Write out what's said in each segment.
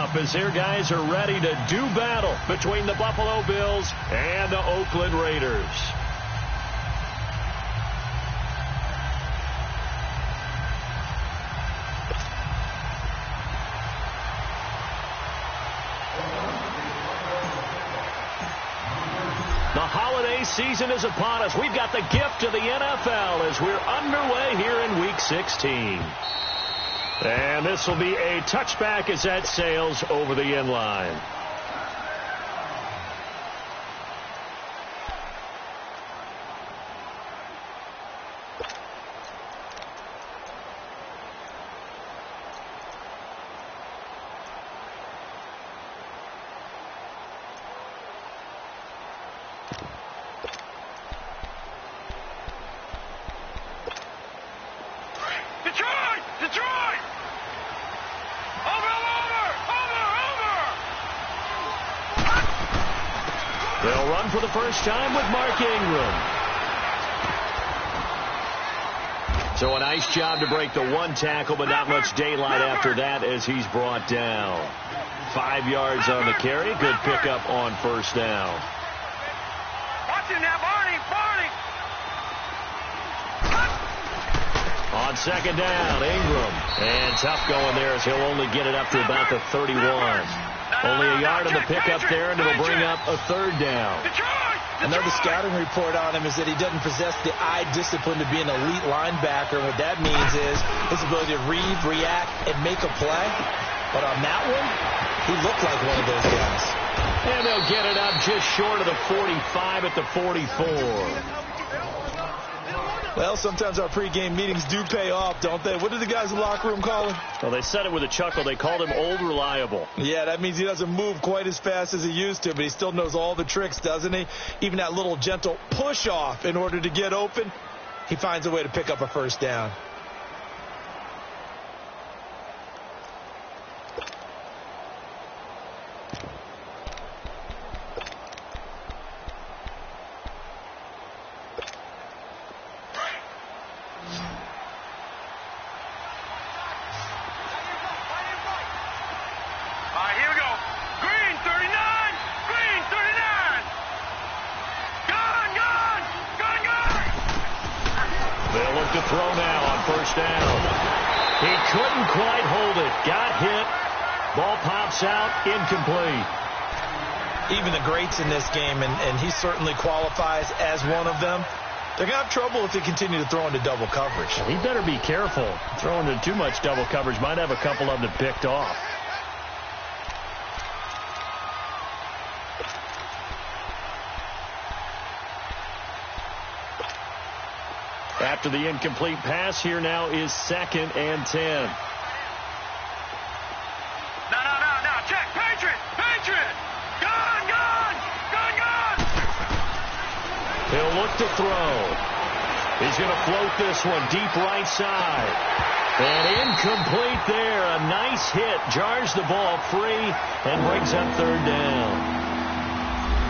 up as their guys are ready to do battle between the Buffalo Bills and the Oakland Raiders. The holiday season is upon us. We've got the gift of the NFL as we're underway here in Week 16. And this will be a touchback as that sails over the end line. They'll run for the first time with Mark Ingram. So a nice job to break the one tackle, but not much daylight after that as he's brought down. 5 yards on the carry. Good pickup on first down. Watch him now, Barney! On second down, Ingram. And tough going there as he'll only get it up to about the 31. Only a yard on the pickup there, and it'll bring up a third down. Another scouting report on him is that he doesn't possess the eye discipline to be an elite linebacker. What that means is his ability to read, react, and make a play. But on that one, he looked like one of those guys. And they'll get it up just short of the 45 at the 44. Well, sometimes our pregame meetings do pay off, don't they? What did the guys in the locker room call him? Well, they said it with a chuckle. They called him Old Reliable. Yeah, that means he doesn't move quite as fast as he used to, but he still knows all the tricks, doesn't he? Even that little gentle push-off in order to get open, he finds a way to pick up a first down. To throw now on first down. He couldn't quite hold it. Got hit. Ball pops out. Incomplete. Even the greats in this game, and he certainly qualifies as one of them, they're going to have trouble if they continue to throw into double coverage. He better be careful. Throwing into too much double coverage might have a couple of them picked off. After the incomplete pass, here now is 2nd and 10. No. Check. Patriot. Gone. He'll look to throw. He's going to float this one deep right side. And incomplete there. A nice hit. Jars the ball free and brings up 3rd down.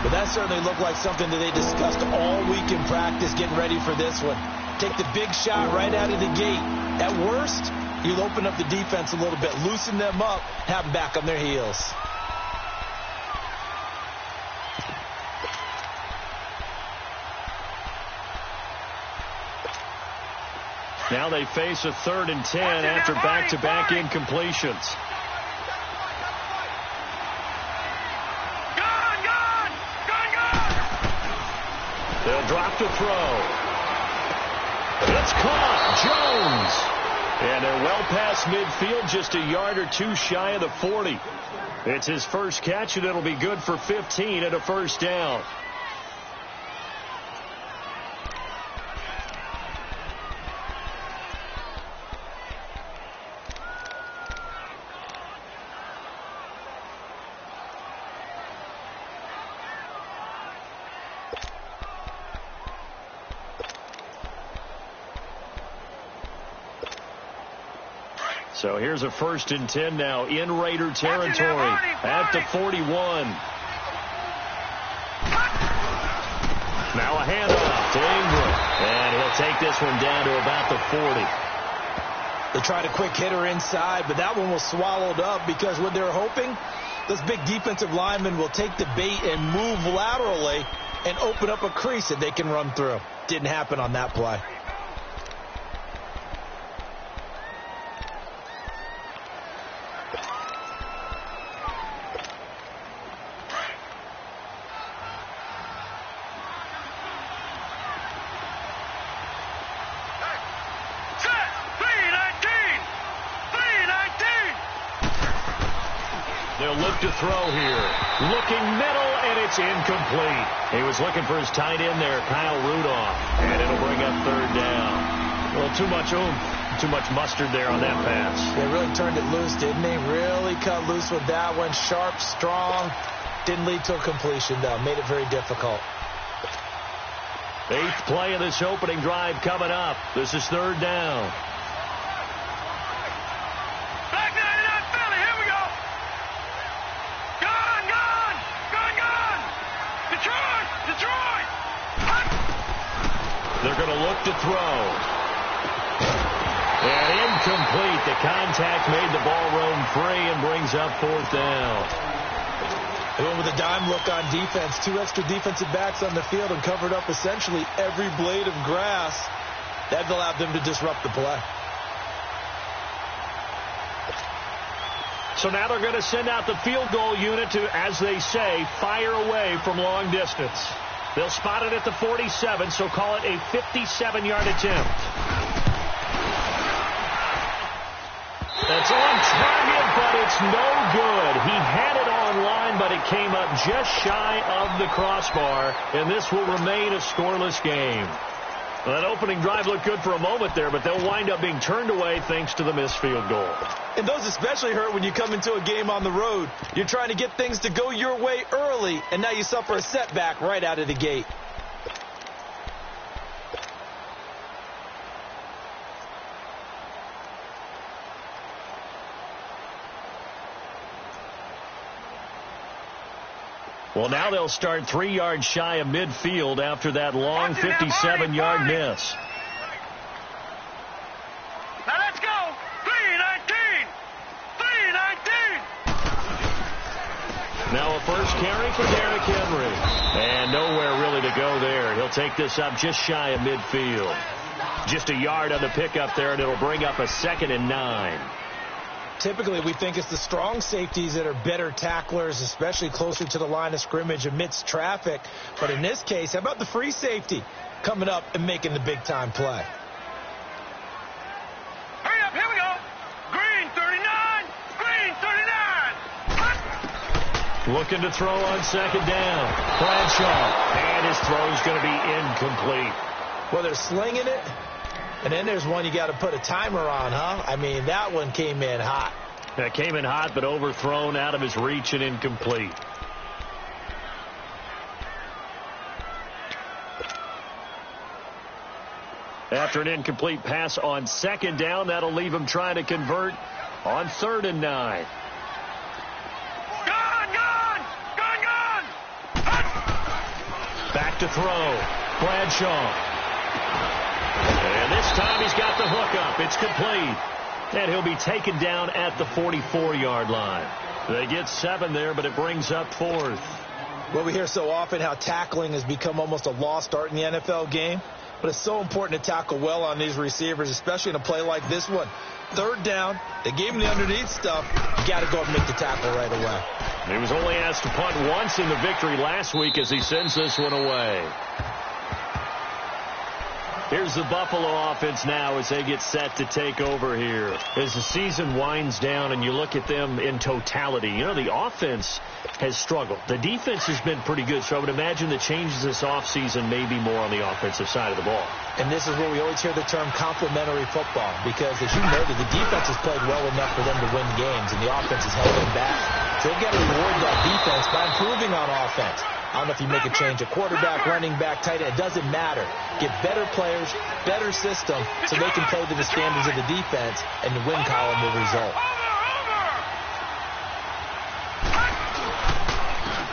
But that certainly looked like something that they discussed all week in practice getting ready for this one. Take the big shot right out of the gate. At worst, you'll open up the defense a little bit, loosen them up, have them back on their heels. Now they face a 3rd and 10 after back-to-back incompletions. They'll drop to throw. It's caught. Jones. And they're well past midfield, just a yard or two shy of the 40. It's his first catch, and it'll be good for 15 and a first down. So here's a 1st and 10 now in Raider territory at the 41. Now a handoff to Ingram. And he'll take this one down to about the 40. They tried a quick hitter inside, but that one was swallowed up because what they're hoping, those big defensive linemen will take the bait and move laterally and open up a crease that they can run through. Didn't happen on that play. They'll look to throw here. Looking middle, and it's incomplete. He was looking for his tight end there, Kyle Rudolph. And it'll bring up third down. Well, too much oomph, too much mustard there on that pass. They really turned it loose, didn't they? Really cut loose with that one. Sharp, strong. Didn't lead to a completion, though. Made it very difficult. 8th play of this opening drive coming up. This is third down. They're going to look to throw. And incomplete. The contact made the ball roam free and brings up fourth down. They went with a dime look on defense. 2 extra defensive backs on the field and covered up essentially every blade of grass. That allowed them to disrupt the play. So now they're going to send out the field goal unit to, as they say, fire away from long distance. They'll spot it at the 47, so call it a 57-yard attempt. That's on target, but it's no good. He had it on line, but it came up just shy of the crossbar, and this will remain a scoreless game. Well, that opening drive looked good for a moment there, but they'll wind up being turned away thanks to the missed field goal. And those especially hurt when you come into a game on the road. You're trying to get things to go your way early, and now you suffer a setback right out of the gate. Well, now they'll start 3 yards shy of midfield after that long 57-yard miss. Now let's go. 3-19. 3-19. Now a first carry for Derrick Henry. And nowhere really to go there. He'll take this up just shy of midfield. Just a yard on the pickup there, and it'll bring up a 2nd and 9. Typically, we think it's the strong safeties that are better tacklers, especially closer to the line of scrimmage amidst traffic. But in this case, how about the free safety coming up and making the big-time play? Hurry up, here we go. Green 39. Green 39. Looking to throw on 2nd down. Bradshaw. And his throw's going to be incomplete. Well, they're slinging it. And then there's one you got to put a timer on, huh? I mean, that one came in hot. That came in hot, but overthrown, out of his reach, and incomplete. After an incomplete pass on 2nd down, that'll leave him trying to convert on 3rd and 9. Gone! Back to throw. Bradshaw. And this time he's got the hook up. It's complete. And he'll be taken down at the 44-yard line. They get 7 there, but it brings up 4th. Well, we hear so often how tackling has become almost a lost art in the NFL game. But it's so important to tackle well on these receivers, especially in a play like this one. 3rd down, they gave him the underneath stuff. You got to go and make the tackle right away. He was only asked to punt once in the victory last week as he sends this one away. Here's the Buffalo offense now as they get set to take over here. As the season winds down and you look at them in totality, you know, the offense has struggled. The defense has been pretty good, so I would imagine the changes this offseason may be more on the offensive side of the ball. And this is where we always hear the term complementary football, because as you noted, the defense has played well enough for them to win games, and the offense has held them back. So they've got to reward that defense by improving on offense. I don't know if you make a change at quarterback, running back, tight end. It doesn't matter. Get better players, better system, so they can play to the standards of the defense, and the win column will result.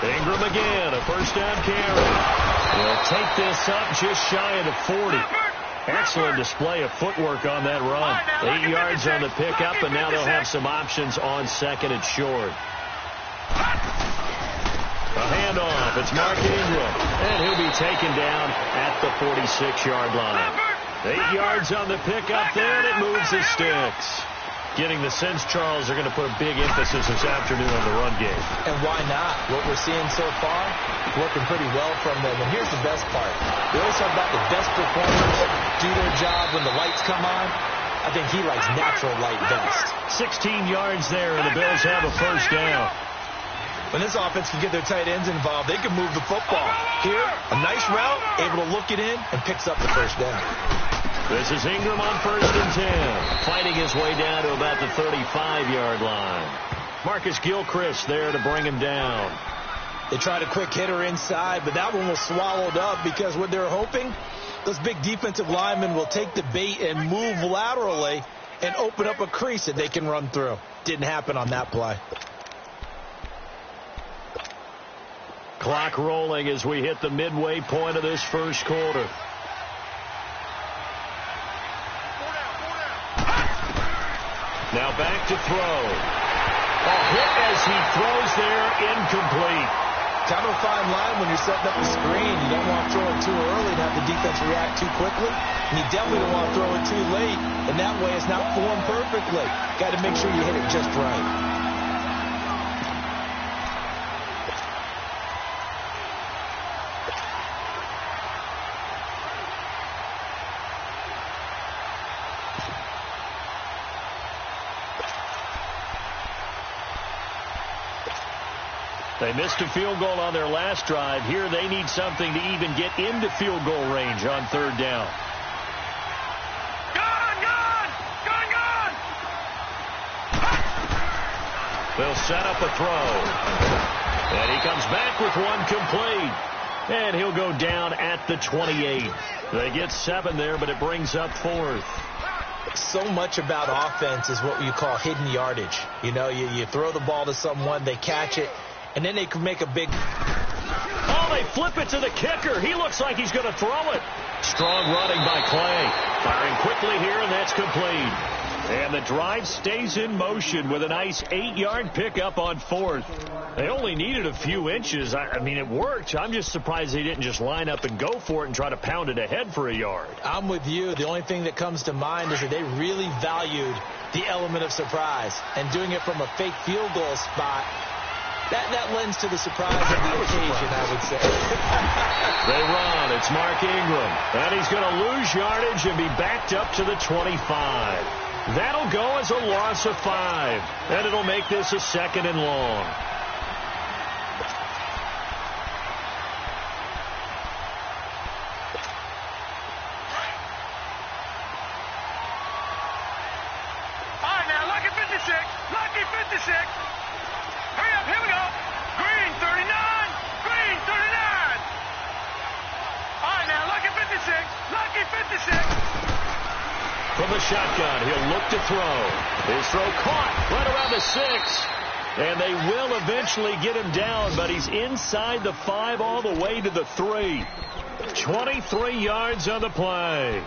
Ingram again, a first down carry. He'll take this up just shy of the 40. Excellent display of footwork on that run. 8 yards on the pickup, and now they'll have some options on second and short. A handoff. It's Mark Ingram, and he'll be taken down at the 46-yard line. 8 yards on the pickup there, and it moves the sticks. Getting the sense, Charles, are going to put a big emphasis this afternoon on the run game. And why not? What we're seeing so far, working pretty well from them. And here's the best part. We always talk about the best performers do their job when the lights come on. I think he likes natural light best. 16 yards there, and the Bills have a first down. When this offense can get their tight ends involved, they can move the football. Here, a nice route, able to look it in, and picks up the first down. This is Ingram on 1st and 10. Fighting his way down to about the 35-yard line. Marcus Gilchrist there to bring him down. They tried a quick hitter inside, but that one was swallowed up because what they're hoping, those big defensive linemen will take the bait and move laterally and open up a crease that they can run through. Didn't happen on that play. Clock rolling as we hit the midway point of this first quarter. Now back to throw. A hit as he throws there, incomplete. Kind of a fine line when you're setting up a screen. You don't want to throw it too early and have the defense react too quickly. And you definitely don't want to throw it too late. And that way it's not formed perfectly. Got to make sure you hit it just right. They missed a field goal on their last drive. Here they need something to even get into field goal range on 3rd down. Gone! They'll set up a throw. And he comes back with one complete. And he'll go down at the 28. They get 7 there, but it brings up 4th. So much about offense is what you call hidden yardage. You know, you throw the ball to someone, they catch it, and then they can make a big... Oh, they flip it to the kicker. He looks like he's going to throw it. Strong running by Clay. Firing quickly here, and that's complete. And the drive stays in motion with a nice 8-yard pickup on 4th. They only needed a few inches. I mean, it worked. I'm just surprised they didn't just line up and go for it and try to pound it ahead for a yard. I'm with you. The only thing that comes to mind is that they really valued the element of surprise. And doing it from a fake field goal spot, that lends to the surprise of the occasion, I would say. They run. It's Mark Ingram. And he's going to lose yardage and be backed up to the 25. That'll go as a loss of 5. And it'll make this a 2nd and long. All right, now, lucky 56. Lucky 56. Hurry up, here we go. Green 39. Green 39. All right, now, lucky 56. Lucky 56. From the shotgun, he'll look to throw. His throw caught right around the 6. And they will eventually get him down, but he's inside the 5 all the way to the 3. 23 yards on the play.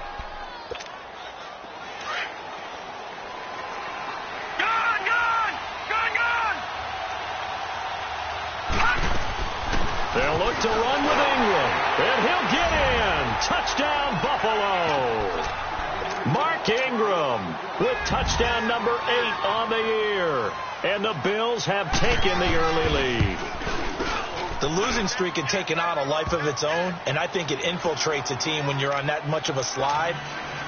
They'll look to run with Ingram, and he'll get in. Touchdown, Buffalo. Mark Ingram with touchdown number 8 on the year. And the Bills have taken the early lead. The losing streak had taken on a life of its own, and I think it infiltrates a team when you're on that much of a slide.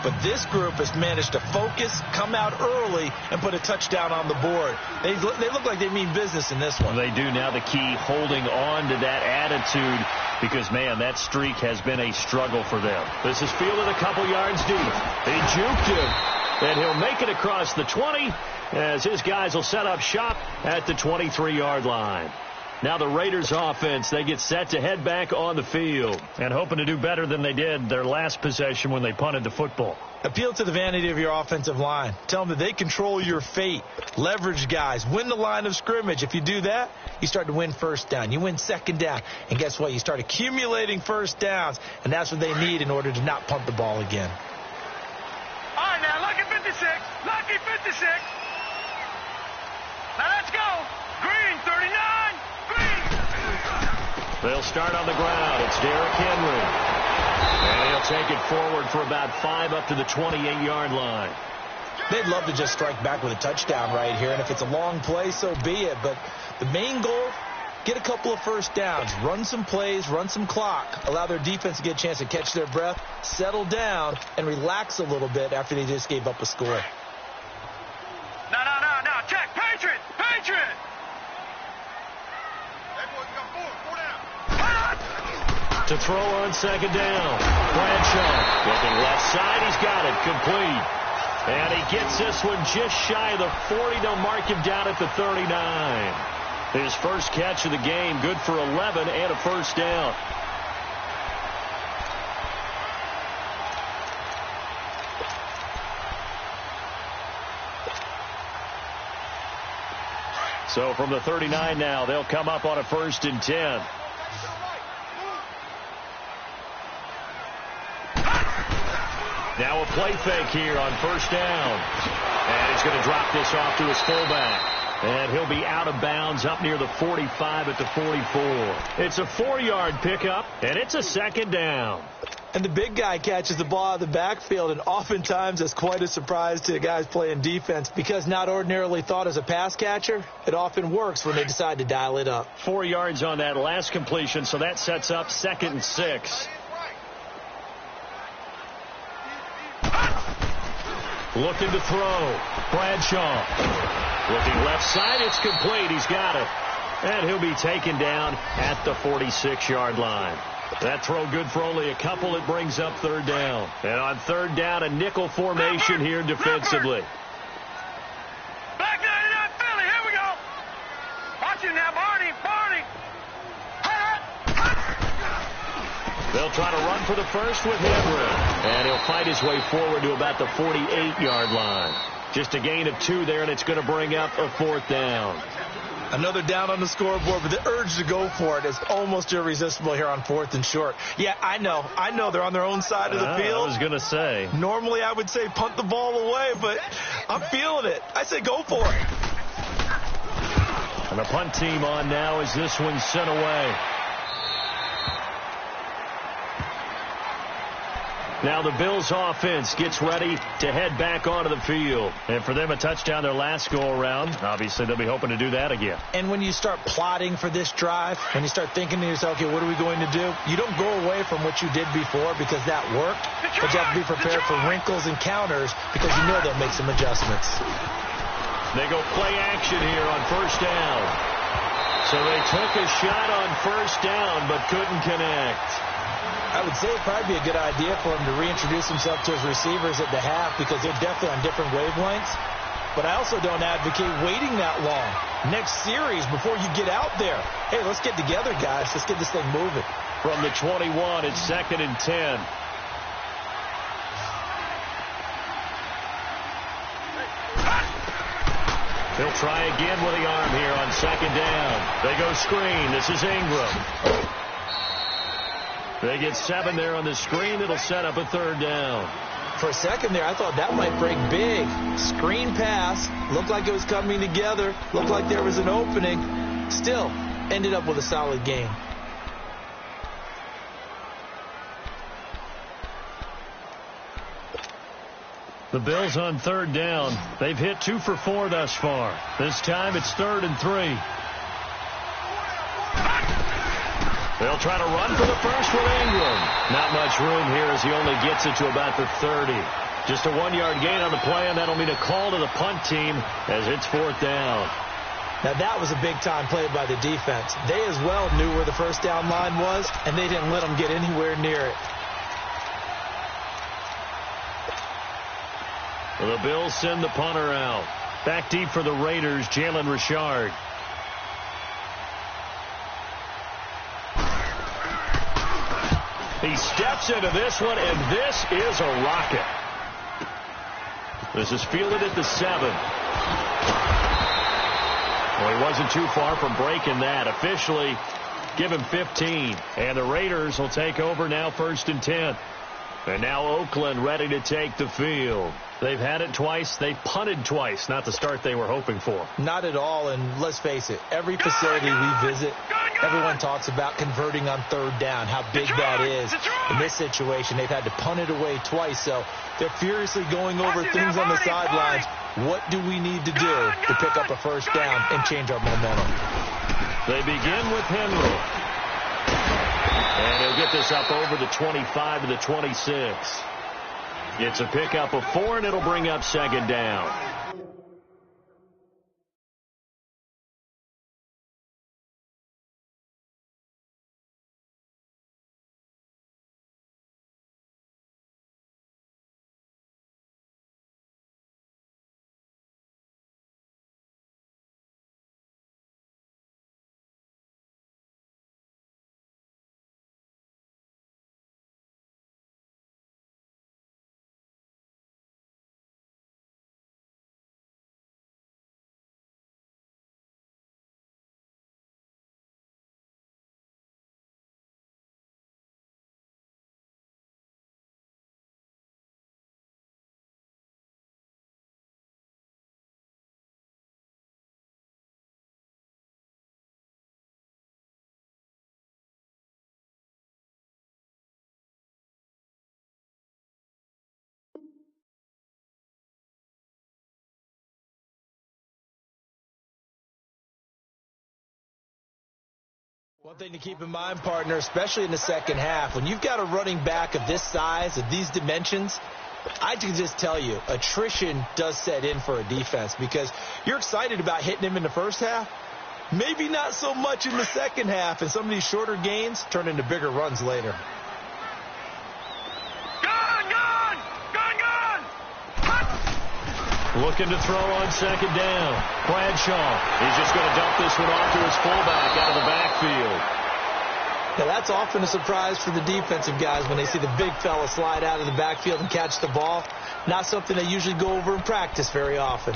But this group has managed to focus, come out early, and put a touchdown on the board. They look like they mean business in this one. They do. Now the key, holding on to that attitude, because, man, that streak has been a struggle for them. This is fielded a couple yards deep. He juked him, and he'll make it across the 20 as his guys will set up shop at the 23-yard line. Now the Raiders offense, they get set to head back on the field and hoping to do better than they did their last possession when they punted the football. Appeal to the vanity of your offensive line. Tell them that they control your fate. Leverage guys. Win the line of scrimmage. If you do that, you start to win first down. You win second down. And guess what? You start accumulating first downs. And that's what they need in order to not punt the ball again. 56. Lucky 56. Now let's go. Green 39. Green. They'll start on the ground. It's Derrick Henry. And he'll take it forward for about 5 up to the 28-yard line. They'd love to just strike back with a touchdown right here, and if it's a long play, so be it. But the main goal, get a couple of first downs, run some plays, run some clock, allow their defense to get a chance to catch their breath, settle down, and relax a little bit after they just gave up a score. No. Check. Patriot. To throw on second down. Bradshaw looking left side. He's got it. Complete. And he gets this one just shy of the 40. They'll mark him down at the 39. His first catch of the game. Good for 11 and a first down. So from the 39 now, they'll come up on a 1st and 10. Now a play fake here on first down. And he's going to drop this off to his fullback. And he'll be out of bounds up near the 45 at the 44. It's a 4-yard pickup, and it's a second down. And the big guy catches the ball out of the backfield, and oftentimes that's quite a surprise to the guys playing defense because not ordinarily thought as a pass catcher, it often works when they decide to dial it up. 4 yards on that last completion, so that sets up 2nd and 6. Looking to throw. Bradshaw. Looking left side. It's complete. He's got it. And he'll be taken down at the 46-yard line. That throw good for only a couple. It brings up 3rd down. And on 3rd down, a nickel formation here defensively. Black 99 Philly. Here we go. Watch it now, Barney. They'll try to run for the first with Henry. And he'll fight his way forward to about the 48-yard line. Just a gain of 2 there, and it's going to bring up a 4th down. Another down on the scoreboard, but the urge to go for it is almost irresistible here on 4th and short. Yeah, I know they're on their own side of the field. I was going to say. Normally I would say punt the ball away, but I'm feeling it. I say go for it. And the punt team on now as this one's sent away. Now the Bills offense gets ready to head back onto the field. And for them, a touchdown their last go-around. Obviously, they'll be hoping to do that again. And when you start plotting for this drive, when you start thinking to yourself, okay, what are we going to do? You don't go away from what you did before because that worked. But you have to be prepared for wrinkles and counters because you know they'll make some adjustments. They go play action here on 1st down. So they took a shot on 1st down but couldn't connect. I would say it'd probably be a good idea for him to reintroduce himself to his receivers at the half because they're definitely on different wavelengths. But I also don't advocate waiting that long. Next series, before you get out there, hey, let's get together, guys. Let's get this thing moving. From the 21, it's 2nd and 10. He'll try again with the arm here on 2nd down. They go screen. This is Ingram. They get 7 there on the screen. It'll set up a 3rd down. For a second there, I thought that might break big. Screen pass. Looked like it was coming together. Looked like there was an opening. Still, ended up with a solid game. The Bills on 3rd down. They've hit 2 for 4 thus far. This time it's 3rd and 3. They'll try to run for the first with Ingram. Not much room here as he only gets it to about the 30. Just a 1-yard gain on the play, and that'll mean a call to the punt team as it's 4th down. Now that was a big-time play by the defense. They as well knew where the first down line was, and they didn't let them get anywhere near it. Well, the Bills send the punter out. Back deep for the Raiders, Jalen Richard. He steps into this one, and this is a rocket. This is fielded at the 7. Well, he wasn't too far from breaking that. Officially, give him 15. And the Raiders will take over now 1st and 10. And now Oakland ready to take the field. They've had it twice. They've punted twice. Not the start they were hoping for. Not at all, and let's face it, every facility we visit, everyone talks about converting on third down, how big that is. In this situation, they've had to punt it away twice, so they're furiously going over things on the sidelines. What do we need to do to pick up a first down and change our momentum? They begin with Henry. And he'll get this up over the 25 to the 26. It's a pickup of 4, and it'll bring up second down. One thing to keep in mind, partner, especially in the second half, when you've got a running back of this size, of these dimensions, I can just tell you, attrition does set in for a defense because you're excited about hitting him in the first half. Maybe not so much in the second half, and some of these shorter gains turn into bigger runs later. Looking to throw on second down. Bradshaw. He's just going to dump this one off to his fullback out of the backfield. Now, that's often a surprise for the defensive guys when they see the big fella slide out of the backfield and catch the ball. Not something they usually go over in practice very often.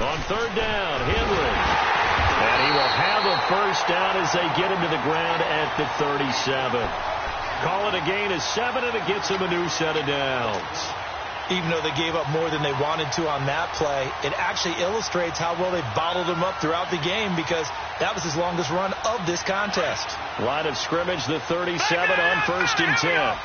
On third down, Henry. And he will have a first down as they get him to the ground at the 37. Call it a gain of 7, and it gets him a new set of downs. Even though they gave up more than they wanted to on that play, it actually illustrates how well they bottled him up throughout the game because that was his longest run of this contest. Line of scrimmage, the 37 on 1st and 10.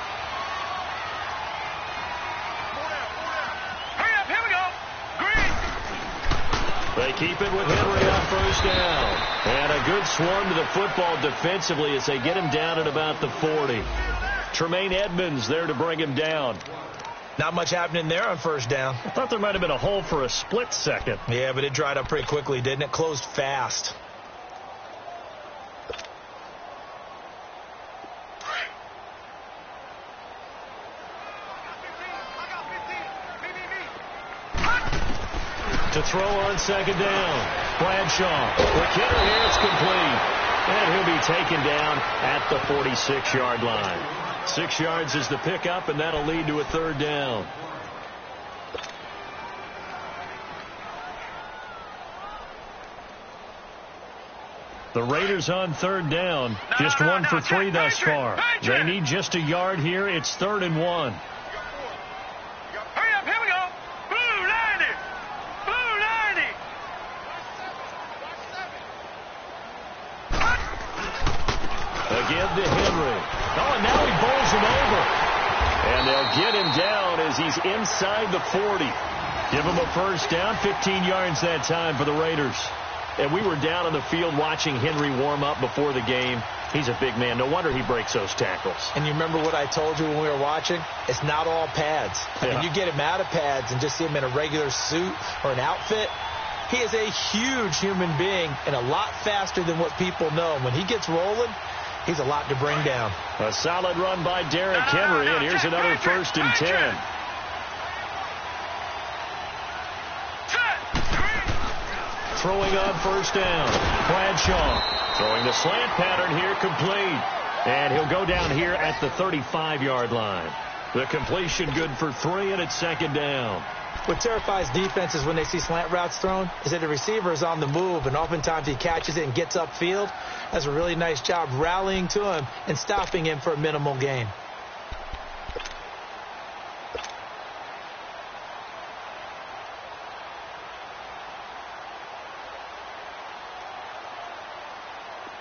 They keep it with Henry on first down. And a good swarm to the football defensively as they get him down at about the 40. Tremaine Edmonds there to bring him down. Not much happening there on first down. I thought there might have been a hole for a split second. Yeah, but it dried up pretty quickly, didn't it? Closed fast. To throw on second down. Bradshaw. The kicker here, it's complete. And he'll be taken down at the 46-yard line. 6 yards is the pickup, and that'll lead to a third down. The Raiders on third down. Just 1 for 3 thus far. They need just a yard here. It's 3rd and 1. Again to Henry. Oh, and now he bowls him over. And they'll get him down as he's inside the 40. Give him a first down. 15 yards that time for the Raiders. And we were down on the field watching Henry warm up before the game. He's a big man. No wonder he breaks those tackles. And you remember what I told you when we were watching? It's not all pads. I mean, you get him out of pads and just see him in a regular suit or an outfit. He is a huge human being and a lot faster than what people know. When he gets rolling, He's a lot to bring down. A solid run by Derrick Henry, and here's another 1st and 10. Throwing on 1st down. Bradshaw throwing the slant pattern here, complete. And he'll go down here at the 35-yard line. The completion good for 3, and it's 2nd down. What terrifies defenses when they see slant routes thrown is that the receiver is on the move, and oftentimes he catches it and gets upfield. That's a really nice job rallying to him and stopping him for a minimal gain.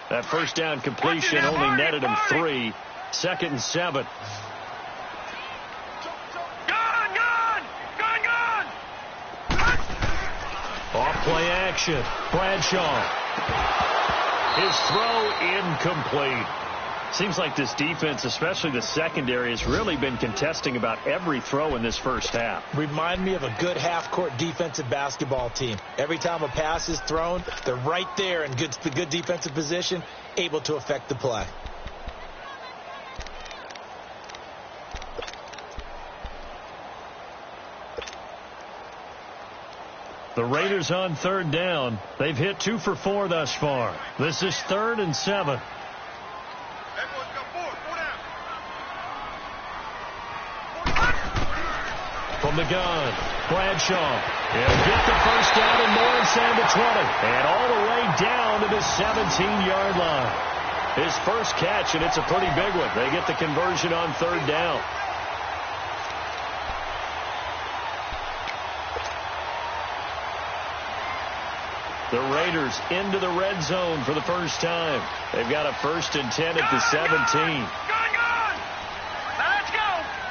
That 1st down completion only netted him 3. 2nd and 7. Off-play action. Bradshaw. His throw incomplete. Seems like this defense, especially the secondary, has really been contesting about every throw in this 1st half. Remind me of a good half-court defensive basketball team. Every time a pass is thrown, they're right there in good defensive position, able to affect the play. The Raiders on 3rd down. They've hit 2 for 4 thus far. This is 3rd and 7. From the gun, Bradshaw. He'll get the 1st down and more inside the 20. And all the way down to the 17-yard line. His first catch, and it's a pretty big one. They get the conversion on 3rd down. The Raiders into the red zone for the first time. They've got a 1st and 10 at the 17. Now let's go.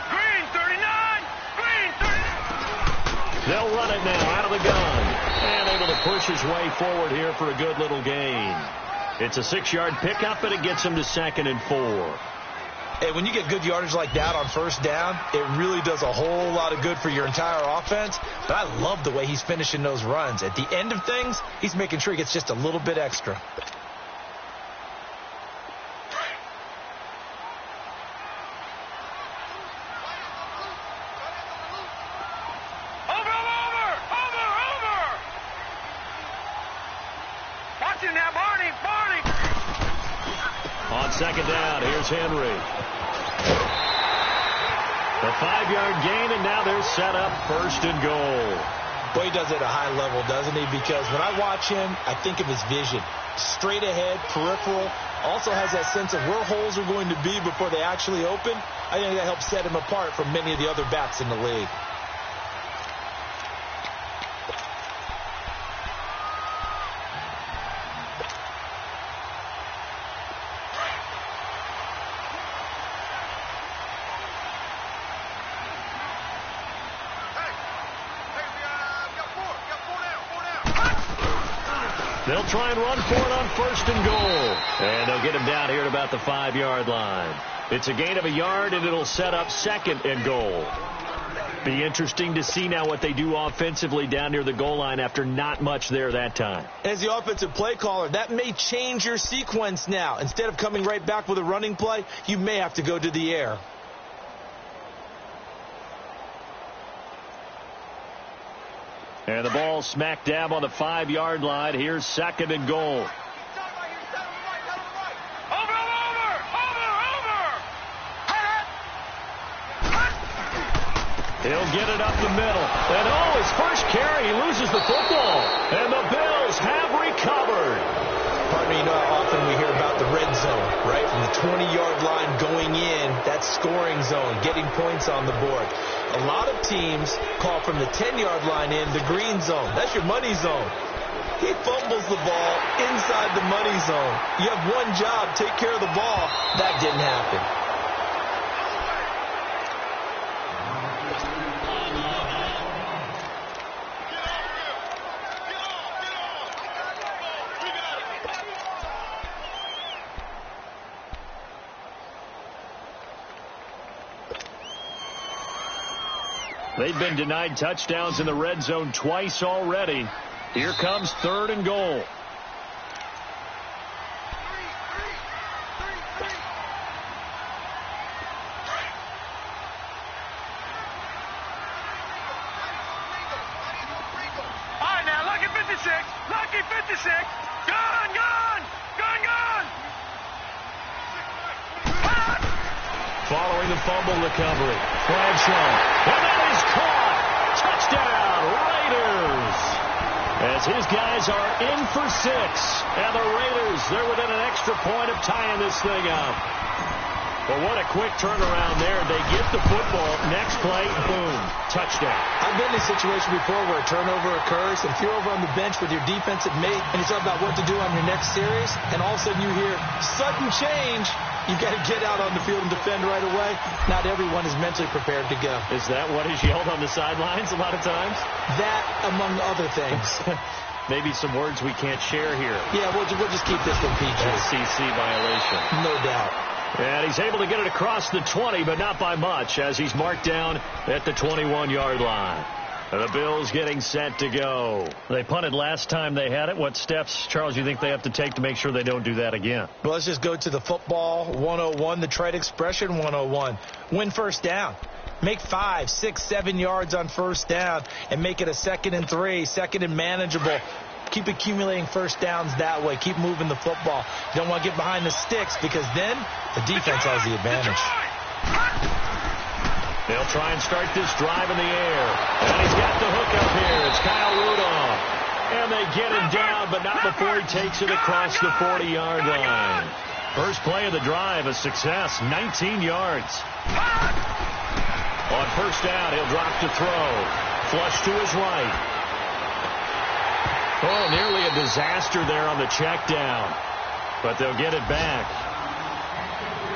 Green 39. Green 39. They'll run it now out of the gun. And able to push his way forward here for a good little gain. It's a 6-yard pickup, and it gets him to 2nd and 4. Hey, when you get good yardage like that on 1st down, it really does a whole lot of good for your entire offense. But I love the way he's finishing those runs. At the end of things, he's making sure he gets just a little bit extra. Watch it now, Barney. On 2nd down, here's Henry. The 5-yard gain, and now they're set up 1st and goal. Boy, he does it at a high level, doesn't he? Because when I watch him, I think of his vision. Straight ahead, peripheral. Also has that sense of where holes are going to be before they actually open. I think that helps set him apart from many of the other backs in the league. They'll try and run for it on 1st and goal. And they'll get him down here at about the 5-yard line. It's a gain of a yard, and it'll set up 2nd and goal. Be interesting to see now what they do offensively down near the goal line after not much there that time. As the offensive play caller, that may change your sequence now. Instead of coming right back with a running play, you may have to go to the air. And the ball smack dab on the 5-yard line. Here's 2nd and goal. He'll get it up the middle. And his first carry, he loses the football. And the Bills have recovered. Partner, you know how often we hear about the red zone, right? From the 20-yard line going in, that scoring zone, getting points on the board. A lot of teams call from the 10-yard line in the green zone. That's your money zone. He fumbles the ball inside the money zone. You have one job, take care of the ball. That didn't happen. They've been denied touchdowns in the red zone twice already. Here comes 3rd and goal. following the fumble recovery. Bradshaw. And that is caught. Touchdown, Raiders. As his guys are in for 6. And the Raiders, they're within an extra point of tying this thing up. Well, what a quick turnaround there. They get the football. Next play, boom, touchdown. I've been in a situation before where a turnover occurs, and if you're over on the bench with your defensive mate, and you talk about what to do on your next series, and all of a sudden you hear sudden change, you got to get out on the field and defend right away. Not everyone is mentally prepared to go. Is that what is yelled on the sidelines a lot of times? That, among other things. Maybe some words we can't share here. Yeah, we'll just keep this one PG. SEC violation. No doubt. And he's able to get it across the 20, but not by much, as he's marked down at the 21-yard line. And the Bills getting set to go. They punted last time they had it. What steps, Charles, you think they have to take to make sure they don't do that again? Well, let's just go to the football 101, the trade expression 101. Win first down. Make 5, 6, 7 yards on first down and make it a 2nd and 3, 2nd and manageable. Keep accumulating first downs that way. Keep moving the football. You don't want to get behind the sticks because then the defense has the advantage. They'll try and start this drive in the air. And he's got the hook up here. It's Kyle Rudolph. And they get him down, but not before he takes it across the 40-yard line. First play of the drive, a success, 19 yards. On first down, he'll drop to throw. Flush to his right. Oh, nearly a disaster there on the check down. But they'll get it back.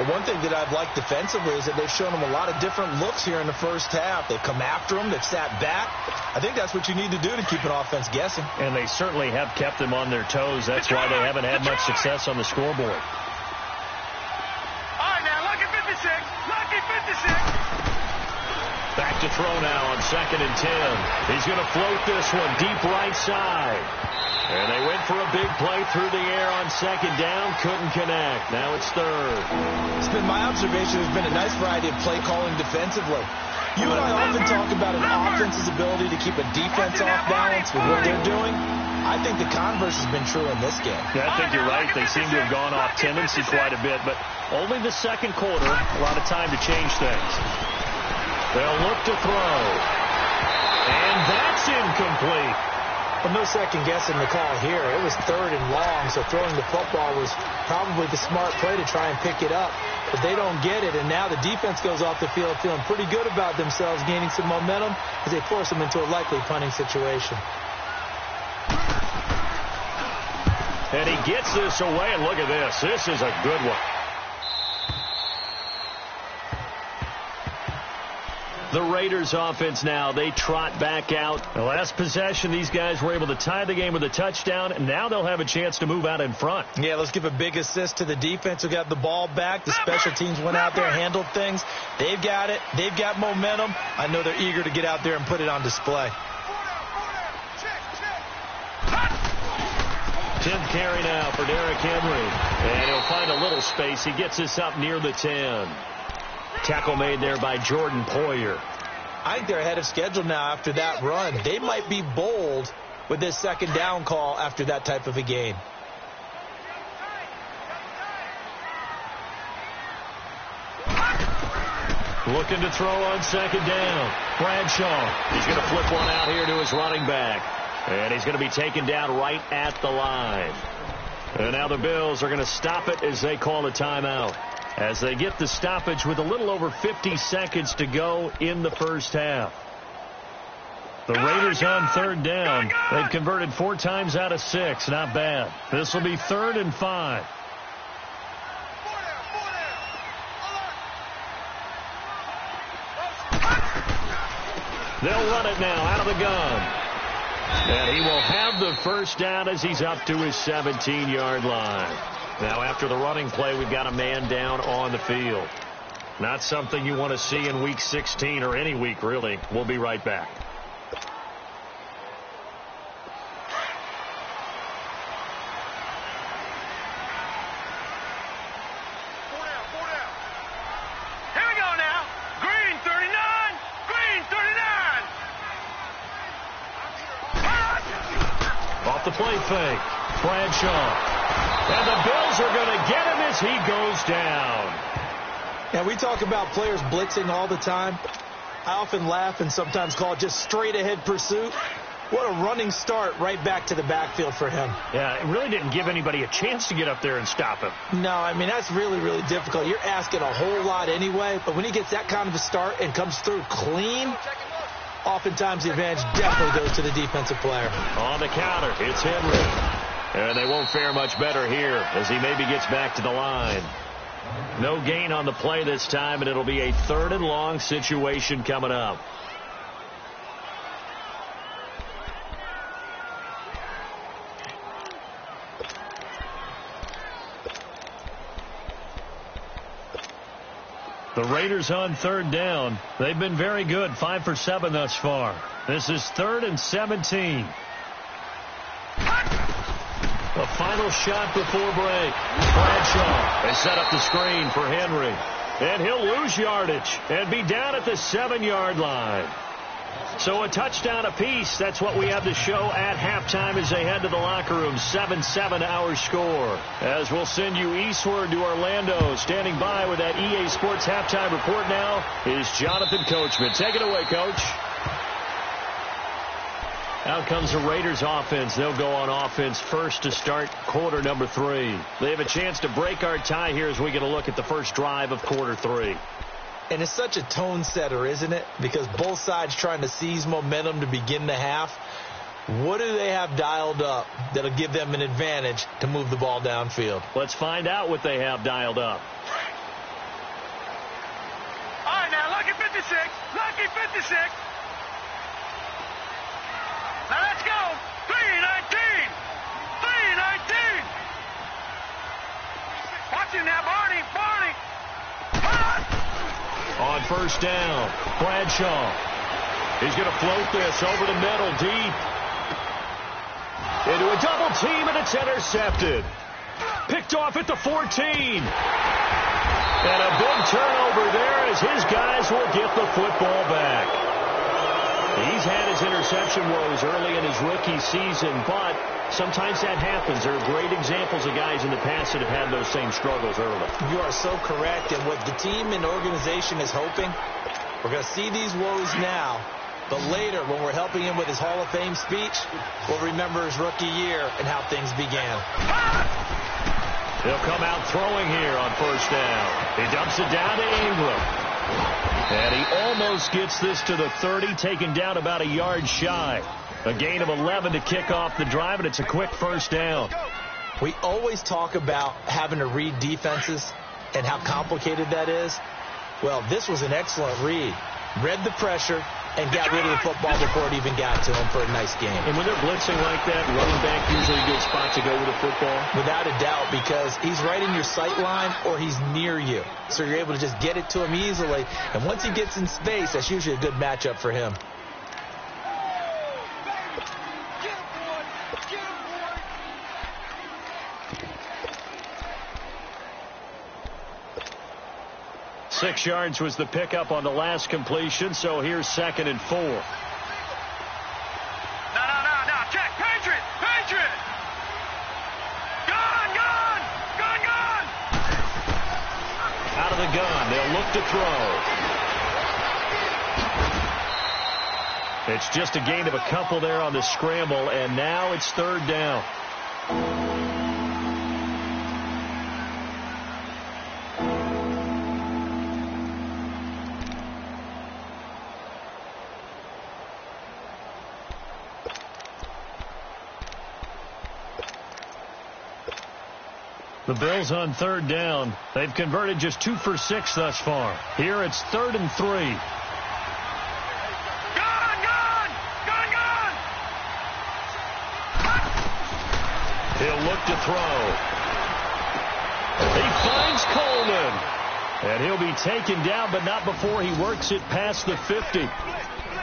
Well, one thing that I've liked defensively is that they've shown them a lot of different looks here in the first half. They've come after them. They've sat back. I think that's what you need to do to keep an offense guessing. And they certainly have kept them on their toes. That's why they haven't had much success on the scoreboard. All right, now, lucky 56. Lucky 56. Back to throw now on 2nd and 10. He's going to float this one deep right side. And they went for a big play through the air on 2nd down. Couldn't connect. Now it's 3rd. It's been my observation. There's been a nice variety of play calling defensively. You and I often talk about an offense's ability to keep a defense off balance with what they're doing. I think the converse has been true in this game. Yeah, I think you're right. They seem to have gone off tendency quite a bit. But only the second quarter, a lot of time to change things. They'll look to throw. And that's incomplete. Well, no second guessing the call here. It was 3rd and long, so throwing the football was probably the smart play to try and pick it up. But they don't get it, and now the defense goes off the field feeling pretty good about themselves, gaining some momentum as they force them into a likely punting situation. And he gets this away, and look at this. This is a good one. The Raiders offense now, they trot back out. The last possession, these guys were able to tie the game with a touchdown, and now they'll have a chance to move out in front. Yeah, let's give a big assist to the defense who got the ball back. The special teams went out there, handled things. They've got it. They've got momentum. I know they're eager to get out there and put it on display. 10th carry now for Derrick Henry. And he'll find a little space. He gets this up near the 10. Tackle made there by Jordan Poyer. I think they're ahead of schedule now after that run. They might be bold with this 2nd down call after that type of a game. Looking to throw on 2nd down. Bradshaw. He's going to flip one out here to his running back. And he's going to be taken down right at the line. And now the Bills are going to stop it as they call a timeout, as they get the stoppage with a little over 50 seconds to go in the first half. The Raiders on 3rd down. They've converted 4 times out of 6. Not bad. This will be 3rd and 5. They'll run it now out of the gun. And he will have the first down as he's up to his 17-yard line. Now, after the running play, we've got a man down on the field. Not something you want to see in Week 16 or any week, really. We'll be right back. Here we go now. Green 39. Green 39. Off the play fake. Bradshaw. And the Bills are going to get him as he goes down. And we talk about players blitzing all the time. I often laugh and sometimes call it just straight-ahead pursuit. What a running start right back to the backfield for him. Yeah, it really didn't give anybody a chance to get up there and stop him. No, I mean, that's really, really difficult. You're asking a whole lot anyway, but when he gets that kind of a start and comes through clean, oftentimes the advantage definitely goes to the defensive player. On the counter, it's Henry. And they won't fare much better here as he maybe gets back to the line. No gain on the play this time, and it'll be a 3rd and long situation coming up. The Raiders on 3rd down. They've been very good, 5 for 7 thus far. This is 3rd and 17. A final shot before break. Bradshaw has set up the screen for Henry. And he'll lose yardage and be down at the 7-yard line. So a touchdown apiece. That's what we have to show at halftime as they head to the locker room. 7-7 our score. As we'll send you eastward to Orlando. Standing by with that EA Sports halftime report now is Jonathan Coachman. Take it away, Coach. Out comes the Raiders offense. They'll go on offense first to start quarter number 3. They have a chance to break our tie here as we get a look at the first drive of quarter 3. And it's such a tone setter, isn't it? Because both sides trying to seize momentum to begin the half. What do they have dialed up that'll give them an advantage to move the ball downfield? Let's find out what they have dialed up. All right, now, lucky 56. Lucky 56. Now let's go. 319. 319. Watch him now, Barney. Barney. On first down, Bradshaw. He's going to float this over the middle, deep. Into a double team, and it's intercepted. Picked off at the 14. And a big turnover there as his guys will get the football back. He's had his interception woes early in his rookie season, but sometimes that happens. There are great examples of guys in the past that have had those same struggles early. You are so correct, and what the team and organization is hoping, we're going to see these woes now, but later when we're helping him with his Hall of Fame speech, we'll remember his rookie year and how things began. He'll come out throwing here on first down. He dumps it down to Ingram. And he almost gets this to the 30, taken down about a yard shy. A gain of 11 to kick off the drive, and it's a quick first down. We always talk about having to read defenses and how complicated that is. Well, this was an excellent read. Read the pressure and got rid of the football before it even got to him for a nice game. And when they're blitzing like that, running back usually a good spot to go with the football? Without a doubt, because he's right in your sight line or he's near you. So you're able to just get it to him easily. And once he gets in space, that's usually a good matchup for him. Six yards was the pickup on the last completion, so here's 2nd and 4. No. Check. Patriot. Patriot. Gun. Out of the gun. They'll look to throw. It's just a gain of a couple there on the scramble, and now it's 3rd down. The Bills on 3rd down. They've converted just 2 for 6 thus far. Here it's 3rd and 3. Gun. He'll look to throw. He finds Coleman. And he'll be taken down, but not before he works it past the 50.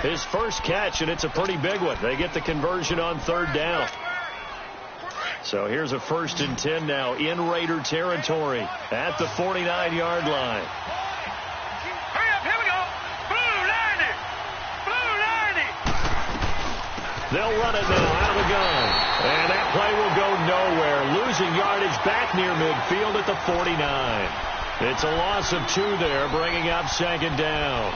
His first catch, and it's a pretty big one. They get the conversion on 3rd down. So here's a 1st and 10 now in Raider territory at the 49-yard line. Hurry up, here we go. Blue 90. They'll run it now out of the gun. And that play will go nowhere. Losing yardage back near midfield at the 49. It's a loss of 2 there, bringing up second down.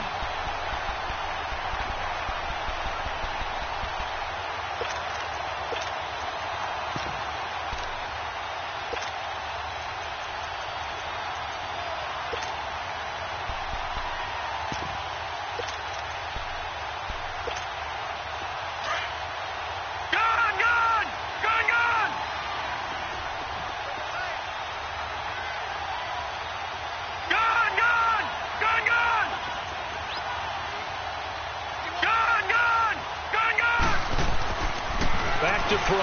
To throw.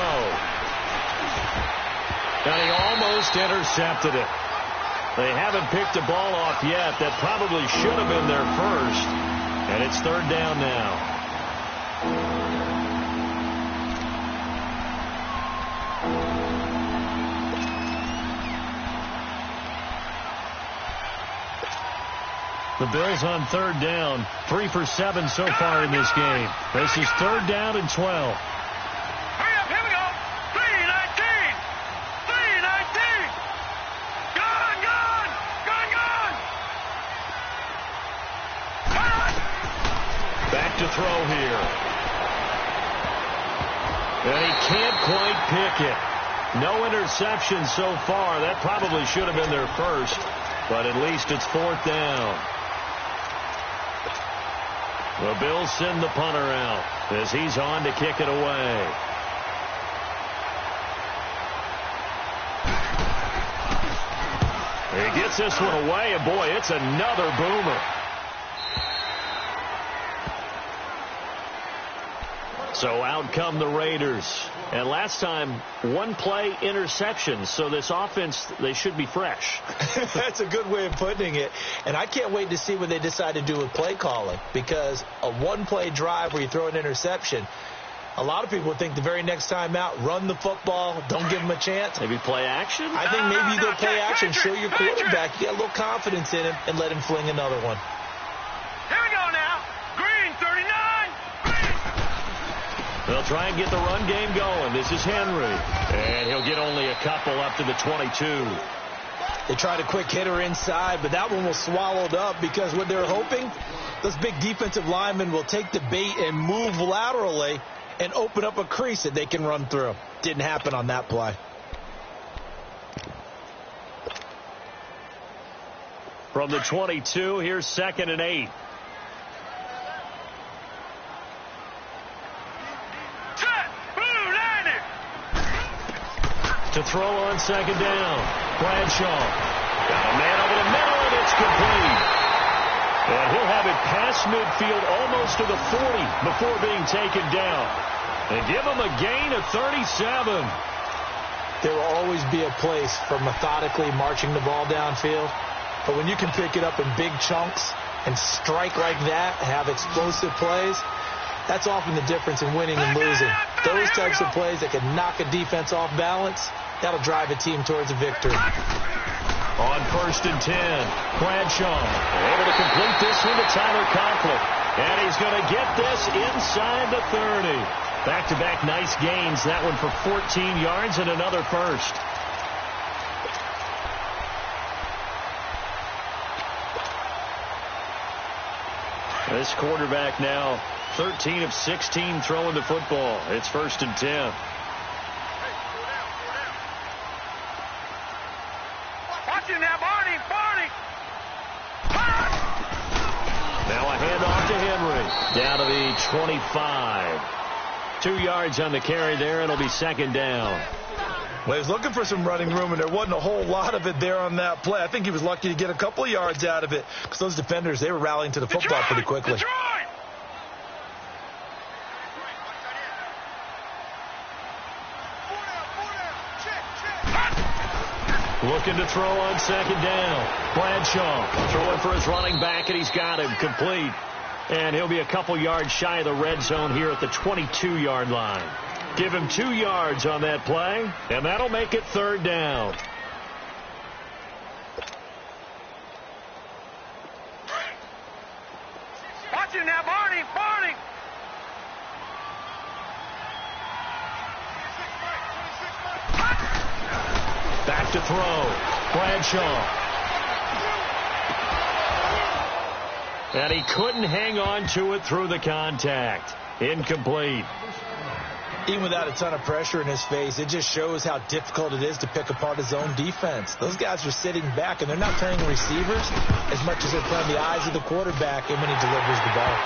And he almost intercepted it. They haven't picked the ball off yet. That probably should have been their first. And it's third down now. The Bills on third down. 3 for 7 so far in this game. This is third down and 12. To throw here. And he can't quite pick it. No interception so far. That probably should have been their first, but at least it's fourth down. The Bills send the punter out as he's on to kick it away. He gets this one away, and boy, it's another boomer. So out come the Raiders. And last time, 1 play interception. So this offense, they should be fresh. That's a good way of putting it. And I can't wait to see what they decide to do with play calling. Because a 1-play drive where you throw an interception, a lot of people think the very next time out, run the football, don't give them a chance. Maybe play action? I think maybe you go play action, show your quarterback you got a little confidence in him, and let him fling another one. Here we go now. Green, 39. They'll try and get the run game going. This is Henry. And he'll get only a couple up to the 22. They tried a quick hitter inside, but that one was swallowed up because what they're hoping, those big defensive linemen will take the bait and move laterally and open up a crease that they can run through. Didn't happen on that play. From the 22, here's 2nd and 8. To throw on second down. Bradshaw. Got a man over the middle, and it's complete. And he'll have it past midfield almost to the 40 before being taken down. And give him a gain of 37. There will always be a place for methodically marching the ball downfield. But when you can pick it up in big chunks and strike like that, have explosive plays, that's often the difference in winning and losing. Those types of plays that can knock a defense off balance, that'll drive a team towards a victory. On 1st and 10, Bradshaw able to complete this one to Tyler Conklin. And he's going to get this inside the 30. Back-to-back nice gains. That one for 14 yards and another first. This quarterback now 13 of 16 throwing the football. It's 1st and 10. Watch it now, Barney. Now a handoff to Henry. Down to the 25. 2 yards on the carry there, and it'll be 2nd down. Well, he was looking for some running room, and there wasn't a whole lot of it there on that play. I think he was lucky to get a couple of yards out of it because those defenders, they were rallying to the football pretty quickly. Detroit! Looking to throw on 2nd down. Bradshaw throwing for his running back, and he's got him complete. And he'll be a couple yards shy of the red zone here at the 22-yard line. Give him 2 yards on that play, and that'll make it 3rd down. Watch it now, Barney. Back to throw. Bradshaw. And he couldn't hang on to it through the contact. Incomplete. Even without a ton of pressure in his face, it just shows how difficult it is to pick apart his own defense. Those guys are sitting back, and they're not playing receivers as much as they're playing the eyes of the quarterback and when he delivers the ball.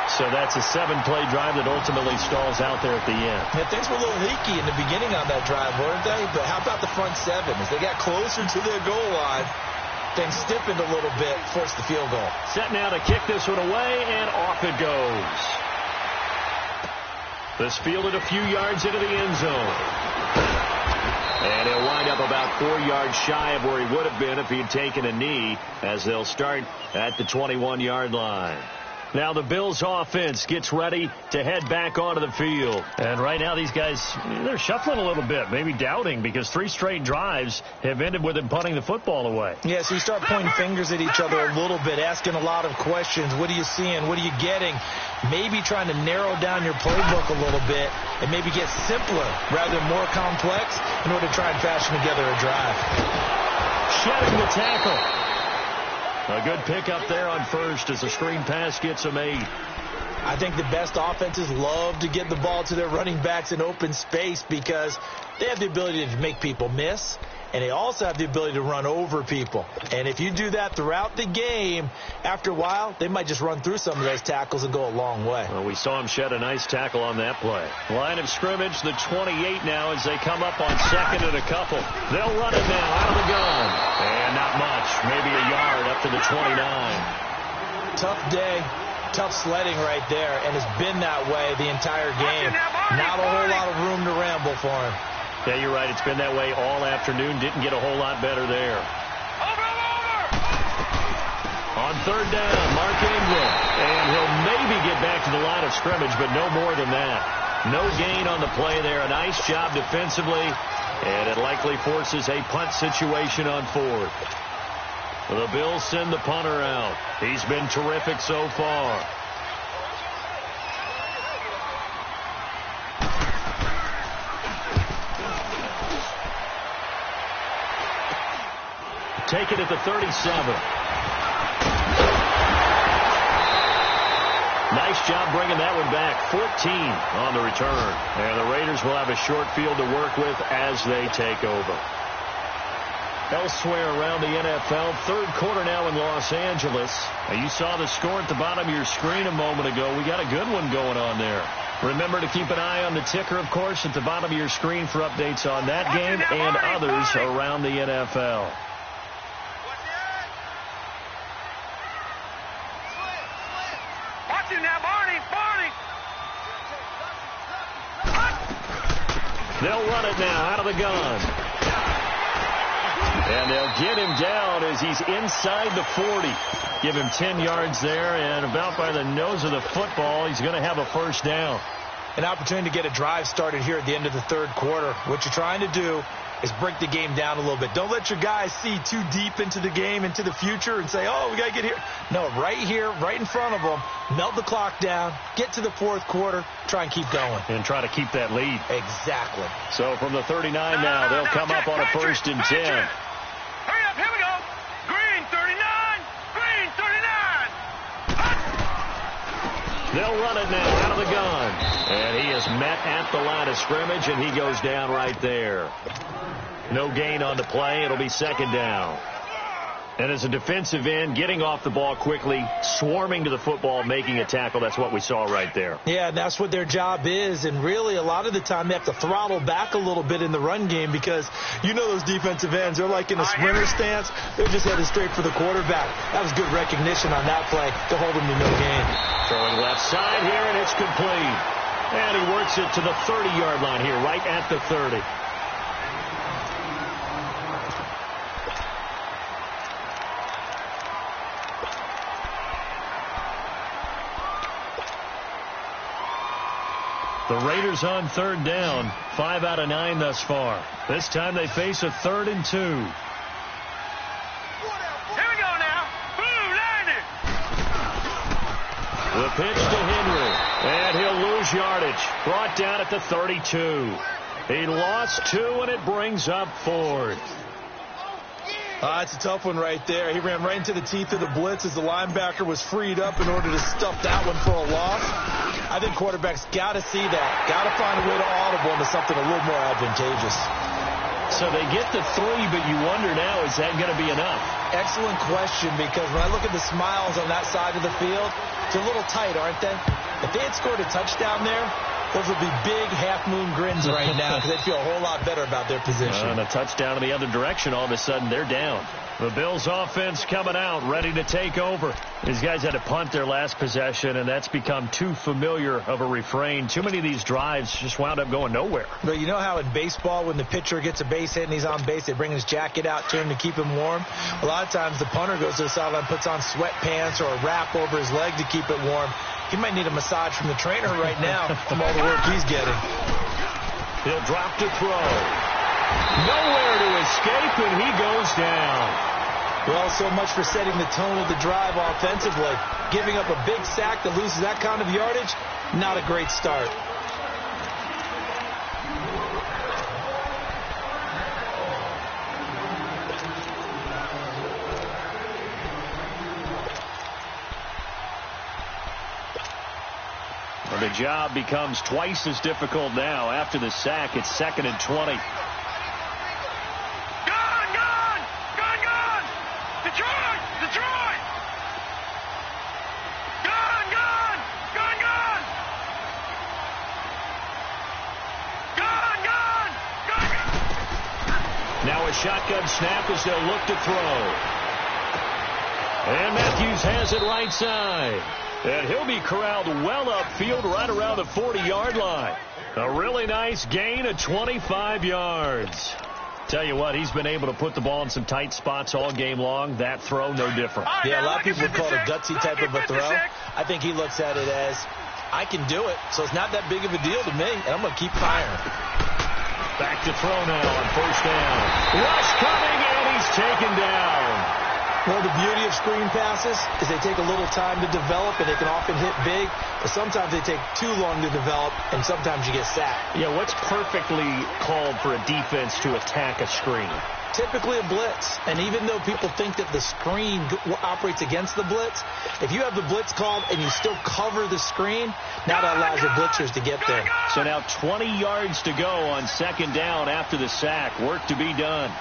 So that's a 7-play drive that ultimately stalls out there at the end. Yeah, things were a little leaky in the beginning on that drive, weren't they? But how about the front seven? As they got closer to their goal line, things stiffened a little bit, forced the field goal. Set now to kick this one away, and off it goes. This fielded a few yards into the end zone. And he'll wind up about 4 yards shy of where he would have been if he'd taken a knee, as they'll start at the 21-yard line. Now the Bills offense gets ready to head back onto the field. And right now these guys, they're shuffling a little bit, maybe doubting, because 3 straight drives have ended with them punting the football away. Yeah, so you start pointing fingers at each other a little bit, asking a lot of questions. What are you seeing? What are you getting? Maybe trying to narrow down your playbook a little bit and maybe get simpler rather than more complex in order to try and fashion together a drive. Shedding the tackle. A good pickup there on first as the screen pass gets him 8. I think the best offenses love to get the ball to their running backs in open space because they have the ability to make people miss, and they also have the ability to run over people. And if you do that throughout the game, after a while, they might just run through some of those tackles and go a long way. Well, we saw him shed a nice tackle on that play. Line of scrimmage, the 28 now as they come up on second and a couple. They'll run it now out of the gun. And not much, maybe a yard up to the 29. Tough day, tough sledding right there, and it's been that way the entire game. Not a whole lot of room to ramble for him. Yeah, you're right. It's been that way all afternoon. Didn't get a whole lot better there. Over. On third down, Mark Ingram. And he'll maybe get back to the line of scrimmage, but no more than that. No gain on the play there. A nice job defensively. And it likely forces a punt situation on fourth. The Bills send the punter out. He's been terrific so far. Take it at the 37. Nice job bringing that one back. 14 on the return. And the Raiders will have a short field to work with as they take over. Elsewhere around the NFL, third quarter now in Los Angeles. Now you saw the score at the bottom of your screen a moment ago. We got a good one going on there. Remember to keep an eye on the ticker, of course, at the bottom of your screen for updates on that game and others around the NFL. They'll run it now out of the gun. And they'll get him down as he's inside the 40. Give him 10 yards there, and about by the nose of the football, he's going to have a first down. An opportunity to get a drive started here at the end of the third quarter. What you're trying to do is break the game down a little bit. Don't let your guys see too deep into the game, into the future, and say, oh, we got to get here. No, right here, right in front of them, melt the clock down, get to the fourth quarter, try and keep going. And try to keep that lead. Exactly. So from the 39 now, they'll come up on a first and 10. Hurry up, here we go. Green 39, green 39. They'll run it now out of the gun. And he is met at the line of scrimmage, and he goes down right there. No gain on the play. It'll be second down. And as a defensive end, getting off the ball quickly, swarming to the football, making a tackle, that's what we saw right there. Yeah, that's what their job is. And really, a lot of the time, they have to throttle back a little bit in the run game because you know those defensive ends, they're like in a sprinter stance. They're just headed straight for the quarterback. That was good recognition on that play to hold him to no gain. Throwing left side here, and it's complete. And he works it to the 30-yard line here, right at the 30. The Raiders on third down, 5 out of 9 thus far. This time they face a 3rd and 2. Here we go now. Blue landed. The pitch to Henry, and he'll lose yardage. Brought down at the 32. He lost 2, and it brings up 4th. It's a tough one right there. He ran right into the teeth of the blitz as the linebacker was freed up in order to stuff that one for a loss. I think quarterbacks got to see that. Got to find a way to audible into something a little more advantageous. So they get the 3, but you wonder now, is that going to be enough? Excellent question, because when I look at the smiles on that side of the field, it's a little tight, aren't they? If they had scored a touchdown there, those would be big half-moon grins right now because they'd feel a whole lot better about their position. And a touchdown in the other direction, all of a sudden they're down. The Bills offense coming out, ready to take over. These guys had to punt their last possession, and that's become too familiar of a refrain. Too many of these drives just wound up going nowhere. But you know how in baseball, when the pitcher gets a base hit and he's on base, they bring his jacket out to him to keep him warm? A lot of times the punter goes to the sideline, puts on sweatpants or a wrap over his leg to keep it warm. He might need a massage from the trainer right now from all the work he's getting. He'll drop to throw. Nowhere to escape, and he goes down. Well, so much for setting the tone of the drive offensively. Giving up a big sack that loses that kind of yardage, not a great start. The job becomes twice as difficult now. After the sack, it's 2nd and 20. Detroit! Gone! Now a shotgun snap as they'll look to throw. And Matthews has it right side. And he'll be corralled well upfield right around the 40-yard line. A really nice gain of 25 yards. Tell you what, he's been able to put the ball in some tight spots all game long. That throw, no different. Yeah, a lot of people would call it a gutsy type of a throw. I think he looks at it as, I can do it, so it's not that big of a deal to me, and I'm going to keep firing. Back to throw now on 1st down. Rush coming, and he's taken down. Well, the beauty of screen passes is they take a little time to develop, and they can often hit big, but sometimes they take too long to develop, and sometimes you get sacked. Yeah, what's perfectly called for a defense to attack a screen? Typically a blitz, and even though people think that the screen operates against the blitz, if you have the blitz called and you still cover the screen, now that allows your blitzers to get there. So now 20 yards to go on 2nd down after the sack. Work to be done.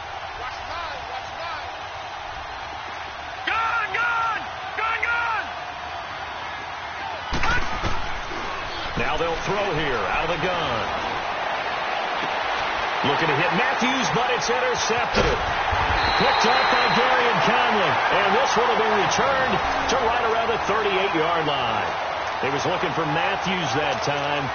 Now they'll throw here out of the gun. Looking to hit Matthews, but it's intercepted. Picked off by Darian Conley. And this one will be returned to right around the 38-yard line. He was looking for Matthews that time.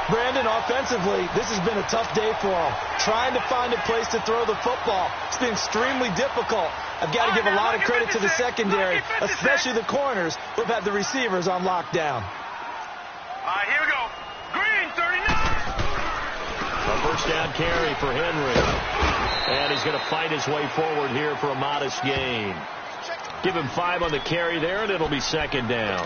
Brandon, offensively, this has been a tough day for him. Trying to find a place to throw the football. It's been extremely difficult. I've got to give a lot of credit to the secondary, especially the corners who've had the receivers on lockdown. All right, here we go. Green, 39. A 1st down carry for Henry. And he's going to fight his way forward here for a modest gain. Give him 5 on the carry there, and it'll be 2nd down.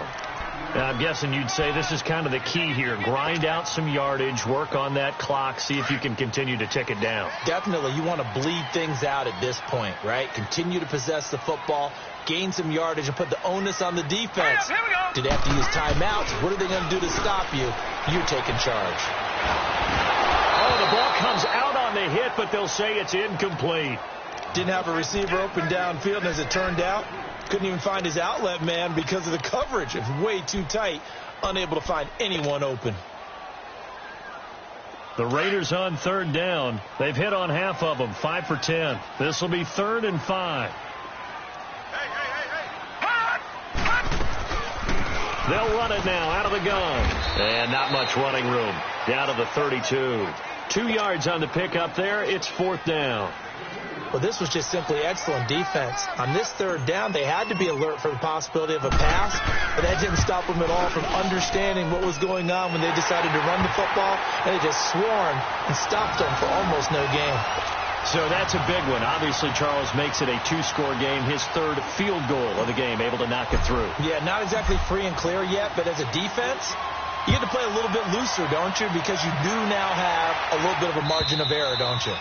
Now, I'm guessing you'd say this is kind of the key here. Grind out some yardage, work on that clock, see if you can continue to tick it down. Definitely. You want to bleed things out at this point, right? Continue to possess the football, gain some yardage, and put the onus on the defense. Here we go. Do they have to use timeouts? What are they going to do to stop you? You're taking charge. Oh, the ball comes out on the hit, but they'll say it's incomplete. Didn't have a receiver open downfield, and as it turned out, couldn't even find his outlet man because of the coverage. It's way too tight, unable to find anyone open. The Raiders on 3rd down. They've hit on half of them, 5 for 10. This will be 3rd and 5. They'll run it now out of the gun. And not much running room. Down to the 32. 2 yards on the pickup there. It's 4th down. Well, this was just simply excellent defense. On this 3rd down, they had to be alert for the possibility of a pass, but that didn't stop them at all from understanding what was going on when they decided to run the football, and they just swarmed and stopped them for almost no gain. So that's a big one. Obviously, Charles makes it a 2-score game. His 3rd field goal of the game, able to knock it through. Yeah, not exactly free and clear yet, but as a defense, you get to play a little bit looser, don't you? Because you do now have a little bit of a margin of error, don't you?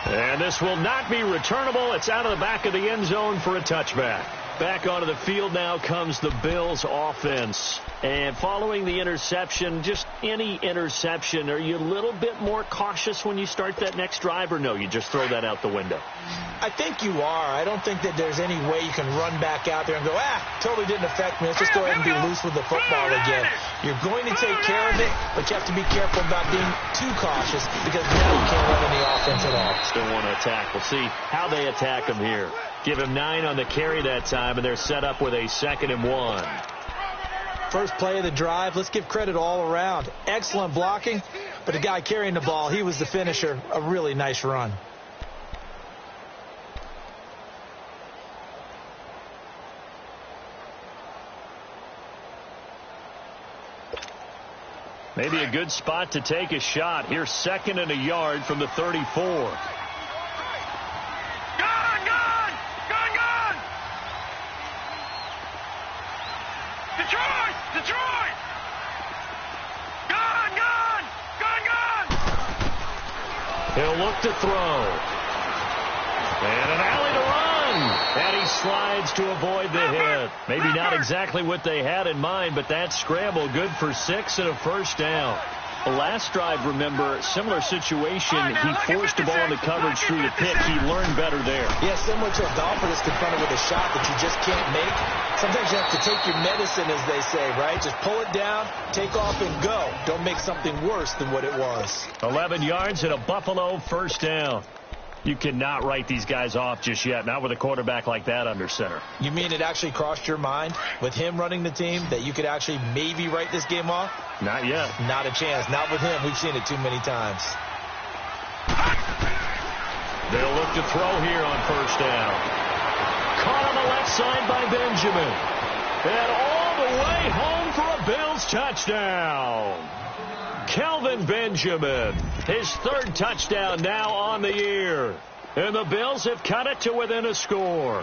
And this will not be returnable. It's out of the back of the end zone for a touchback. Back onto the field now comes the Bills offense. And following the interception, just any interception, are you a little bit more cautious when you start that next drive, or no, you just throw that out the window? I think you are. I don't think that there's any way you can run back out there and go, totally didn't affect me. Let's just go ahead and be loose with the football again. You're going to take care of it, but you have to be careful about being too cautious because now you can't run any offense at all. Still want to attack. We'll see how they attack him here. Give him 9 on the carry that time, and they're set up with a 2nd and 1. First play of the drive, let's give credit all around. Excellent blocking, but the guy carrying the ball, he was the finisher. A really nice run. Maybe a good spot to take a shot. Here's 2nd and a yard from the 34. Detroit! Gone! He'll look to throw. And an alley to run. And he slides to avoid the hit. Maybe not exactly what they had in mind, but that scramble good for 6 and a first down. The last drive, remember, similar situation. He forced the ball into coverage through the pick. He learned better there. Yeah, similar to a golfer that's confronted with a shot that you just can't make. Sometimes you have to take your medicine, as they say, right? Just pull it down, take off, and go. Don't make something worse than what it was. 11 yards and a Buffalo first down. You cannot write these guys off just yet, not with a quarterback like that under center. You mean it actually crossed your mind with him running the team that you could actually maybe write this game off? Not yet. Not a chance. Not with him. We've seen it too many times. They'll look to throw here on first down. Caught on the left side by Benjamin. And all the way home for a Bills touchdown. Kelvin Benjamin, his 3rd touchdown now on the year. And the Bills have cut it to within a score.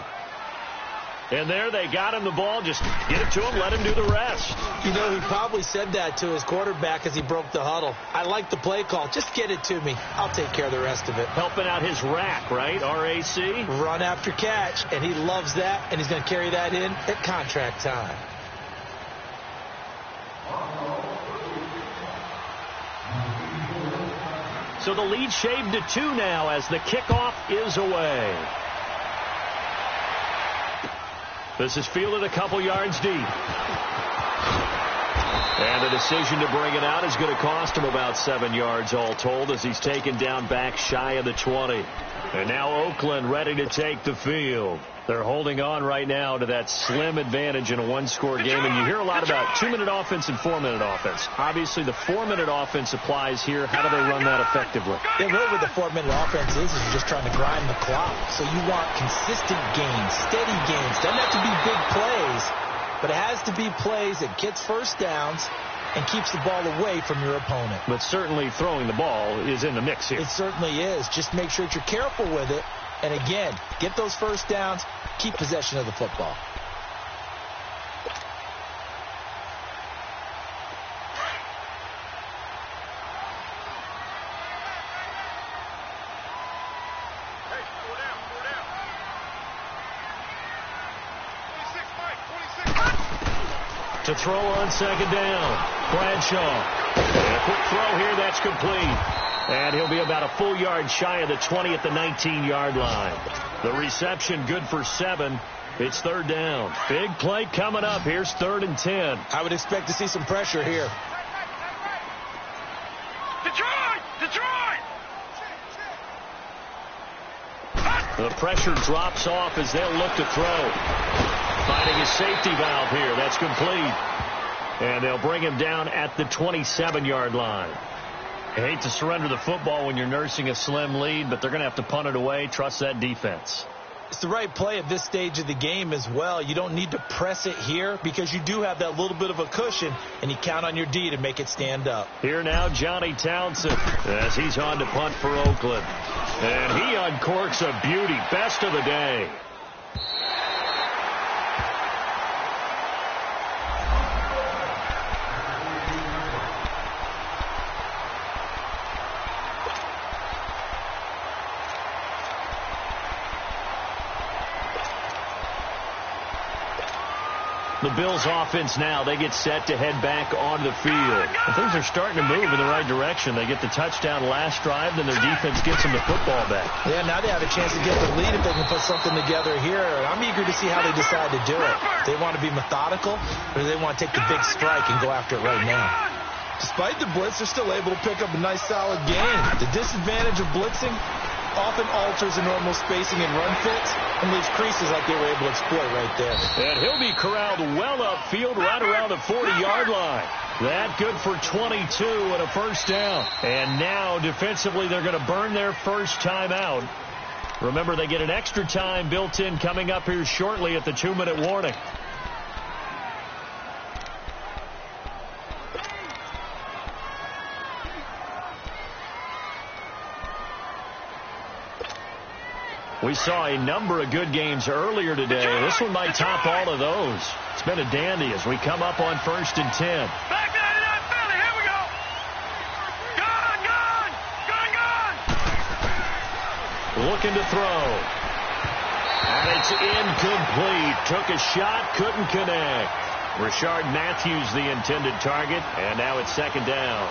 And there they got him the ball. Just get it to him, let him do the rest. You know, he probably said that to his quarterback as he broke the huddle. I like the play call. Just get it to me. I'll take care of the rest of it. Helping out his rack, right? R-A-C? Run after catch, and he loves that, and he's going to carry that in at contract time. So the lead shaved to 2 now as the kickoff is away. This is fielded a couple yards deep. And the decision to bring it out is going to cost him about 7 yards all told as he's taken down back shy of the 20. And now Oakland ready to take the field. They're holding on right now to that slim advantage in a one-score game. And you hear a lot about 2-minute offense and 4-minute offense. Obviously, the 4-minute offense applies here. How do they run that effectively? Yeah, really what the 4-minute offense is you're just trying to grind the clock. So you want consistent gains, steady gains. Doesn't have to be big plays, but it has to be plays that gets first downs and keeps the ball away from your opponent. But certainly throwing the ball is in the mix here. It certainly is. Just make sure that you're careful with it. And again, get those first downs, keep possession of the football. Hey, slow down. 26, Mike, 26. To throw on 2nd down, Bradshaw. And a quick throw here, that's complete. And he'll be about a full yard shy of the 20 at the 19-yard line. The reception good for 7. It's 3rd down. Big play coming up. Here's 3rd and 10. I would expect to see some pressure here. Detroit! The pressure drops off as they'll look to throw. Finding his safety valve here. That's complete. And they'll bring him down at the 27-yard line. I hate to surrender the football when you're nursing a slim lead, but they're going to have to punt it away. Trust that defense. It's the right play at this stage of the game as well. You don't need to press it here because you do have that little bit of a cushion, and you count on your D to make it stand up. Here now, Johnny Townsend, as he's on to punt for Oakland. And he uncorks a beauty. Best of the day. The Bills offense now, they get set to head back onto the field. And things are starting to move in the right direction. They get the touchdown last drive, then their defense gets them the football back. Yeah, now they have a chance to get the lead if they can put something together here. I'm eager to see how they decide to do it. They want to be methodical, or do they want to take the big strike and go after it right now? Despite the blitz, they're still able to pick up a nice, solid gain. The disadvantage of blitzing often alters the normal spacing and run fits and leaves creases like they were able to exploit right there. And he'll be corralled well upfield right around the 40-yard line. That good for 22 and a first down. And now defensively they're going to burn their first time out. Remember, they get an extra time built in coming up here shortly at the 2-minute warning. We saw a number of good games earlier today. This one might top all of those. It's been a dandy as we come up on 1st and 10. Back 99 Philly, here we go. Gone. Looking to throw. And it's incomplete. Took a shot, couldn't connect. Rashard Matthews the intended target, and now it's 2nd down.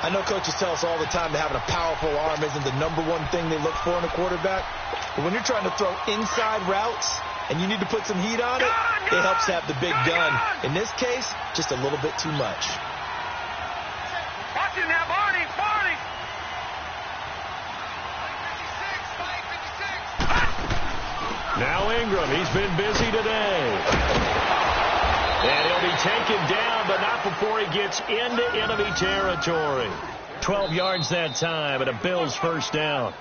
I know coaches tell us all the time that having a powerful arm isn't the #1 thing they look for in a quarterback. But when you're trying to throw inside routes and you need to put some heat on it, it helps to have the big gun. In this case, just a little bit too much. Watch it now, Barney. Now Ingram, he's been busy today. And he'll be taken down, but not before he gets into enemy territory. 12 yards that time, and a Bills first down.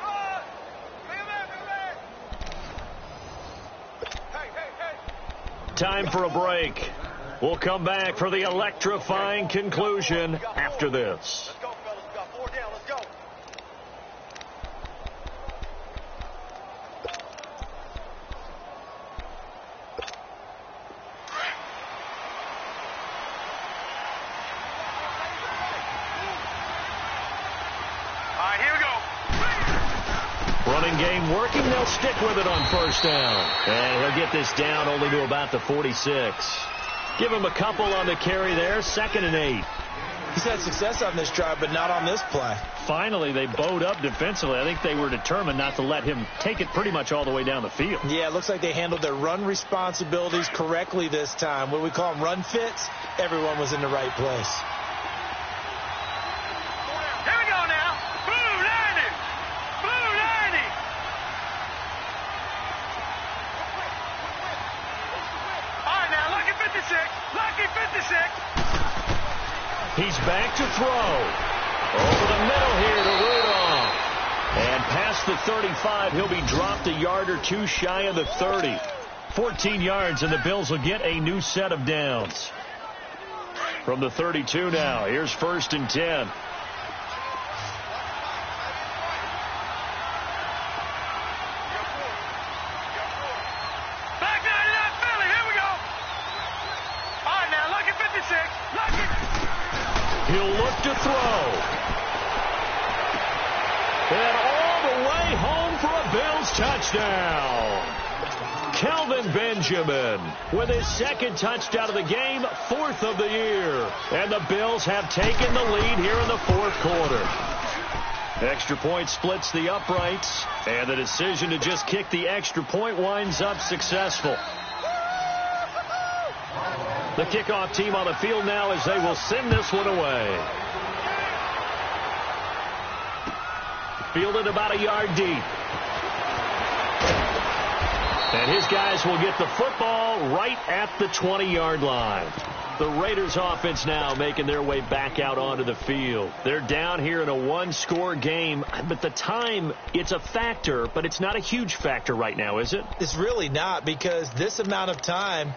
Time for a break. We'll come back for the electrifying conclusion after this. Let's go, fellas. We got 4 down. Let's go. All right, here we go. Running game working. They'll stick with it on first down. And he'll get this down only to about the 46. Give him a couple on the carry there. 2nd and 8. He's had success on this drive, but not on this play. Finally, they bowed up defensively. I think they were determined not to let him take it pretty much all the way down the field. Yeah, it looks like they handled their run responsibilities correctly this time. What we call them run fits, everyone was in the right place. Here we go now. Blue 90. Blue 90. All right, now, lucky 56. Lucky 56. He's back to throw. Over the middle here to Rudolph. And past the 35, he'll be dropped a yard or two shy of the 30. 14 yards, and the Bills will get a new set of downs. From the 32 now, here's 1st and 10. Back 99 Philly, here we go. All right, now, lucky 56. Lucky. He'll look to throw. And all the way home for a Bills touchdown. Kelvin Benjamin with his 2nd touchdown of the game, 4th of the year. And the Bills have taken the lead here in the 4th quarter. Extra point splits the uprights, and the decision to just kick the extra point winds up successful. The kickoff team on the field now as they will send this one away. Fielded about a yard deep. And his guys will get the football right at the 20-yard line. The Raiders offense now making their way back out onto the field. They're down here in a 1-score game, but the time, it's a factor, but it's not a huge factor right now, is it? It's really not, because this amount of time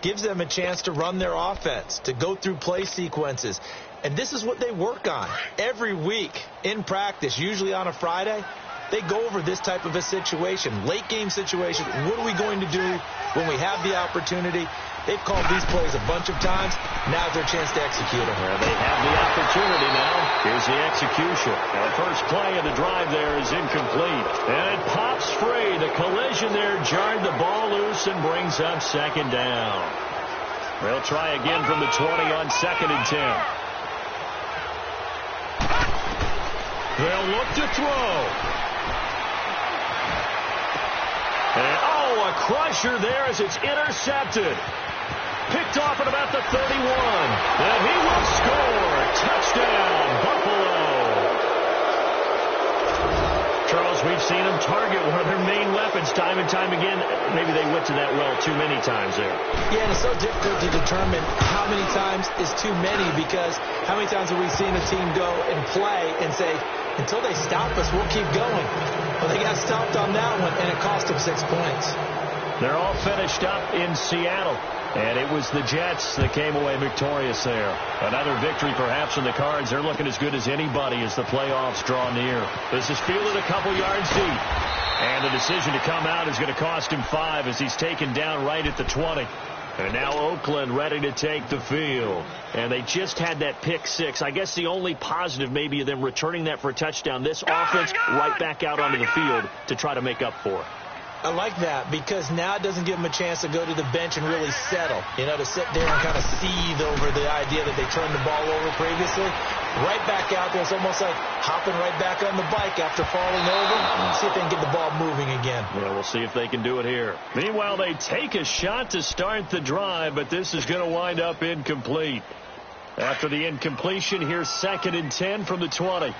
gives them a chance to run their offense, to go through play sequences. And this is what they work on every week in practice, usually on a Friday. They go over this type of a situation, late game situation. What are we going to do when we have the opportunity? They've called these plays a bunch of times. Now's their chance to execute them. Well, they have the opportunity now. Here's the execution. Now, the first play of the drive there is incomplete. And it pops free. The collision there jarred the ball loose and brings up 2nd down. They'll try again from the 20 on 2nd and 10. They'll look to throw. And, a crusher there as it's intercepted. Picked off at about the 31. And he will score. Touchdown, Buffalo. Charles, we've seen him target one of their main weapons time and time again. Maybe they went to that well too many times there. Yeah, and it's so difficult to determine how many times is too many, because how many times have we seen a team go and play and say, until they stop us, we'll keep going. Well, they got stopped on that one, and it cost them 6 points. They're all finished up in Seattle. And it was the Jets that came away victorious there. Another victory perhaps in the cards. They're looking as good as anybody as the playoffs draw near. This is fielded a couple yards deep. And the decision to come out is going to cost him 5 as he's taken down right at the 20. And now Oakland ready to take the field. And they just had that pick 6. I guess the only positive maybe of them returning that for a touchdown. This offense right back out onto the field to try to make up for it. I like that, because now it doesn't give them a chance to go to the bench and really settle. You know, to sit there and kind of seethe over the idea that they turned the ball over previously. Right back out there. It's almost like hopping right back on the bike after falling over. See if they can get the ball moving again. Yeah, we'll see if they can do it here. Meanwhile, they take a shot to start the drive, but this is going to wind up incomplete. After the incompletion, here's 2nd and 10 from the 20.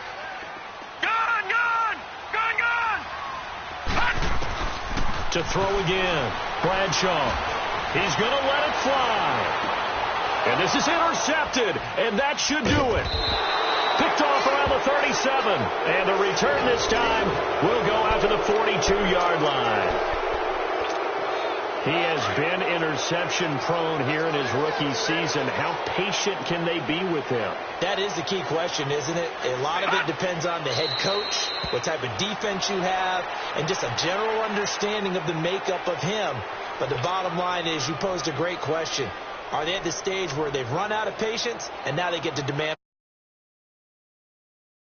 To throw again, Bradshaw. He's going to let it fly. And this is intercepted, and that should do it. Picked off around the 37, and the return this time will go out to the 42-yard line. He has been interception-prone here in his rookie season. How patient can they be with him? That is the key question, isn't it? A lot of it depends on the head coach, what type of defense you have, and just a general understanding of the makeup of him. But the bottom line is, you posed a great question. Are they at the stage where they've run out of patience, and now they get to demand